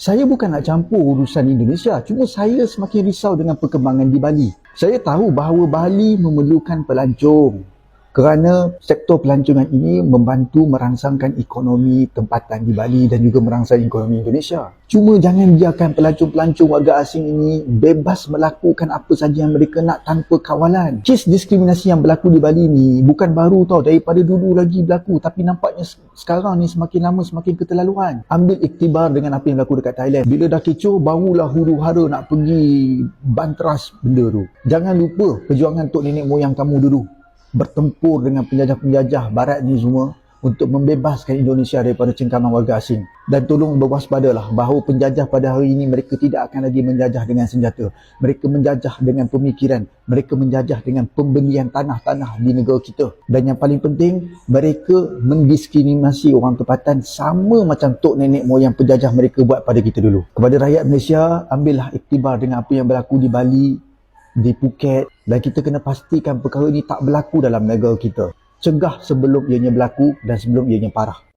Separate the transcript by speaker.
Speaker 1: Saya bukan nak campur urusan Indonesia, cuma saya semakin risau dengan perkembangan di Bali. Saya tahu bahawa Bali memerlukan pelancong kerana sektor pelancongan ini membantu merangsangkan ekonomi tempatan di Bali dan juga merangsang ekonomi Indonesia. Cuma jangan biarkan pelancong-pelancong warga asing ini bebas melakukan apa saja yang mereka nak tanpa kawalan. Kes diskriminasi yang berlaku di Bali ni bukan baru tau, daripada dulu lagi berlaku, tapi nampaknya sekarang ni semakin lama semakin keterlaluan. Ambil iktibar dengan apa yang berlaku dekat Thailand. Bila dah kecoh, barulah huru-hara nak pergi bantras benda tu. Jangan lupa perjuangan tok nenek moyang kamu dulu bertempur dengan penjajah-penjajah barat ni semua untuk membebaskan Indonesia daripada cengkaman warga asing. Dan tolong berwaspadalah bahawa penjajah pada hari ini mereka tidak akan lagi menjajah dengan senjata. Mereka menjajah dengan pemikiran. Mereka menjajah dengan pembelian tanah-tanah di negara kita. Dan yang paling penting, mereka mendiskriminasi orang tempatan sama macam tok nenek moyang penjajah mereka buat pada kita dulu. Kepada rakyat Malaysia, ambillah iktibar dengan apa yang berlaku di Bali, di Phuket, dan kita kena pastikan perkara ini tak berlaku dalam negara kita. Cegah sebelum ianya berlaku dan sebelum ianya parah.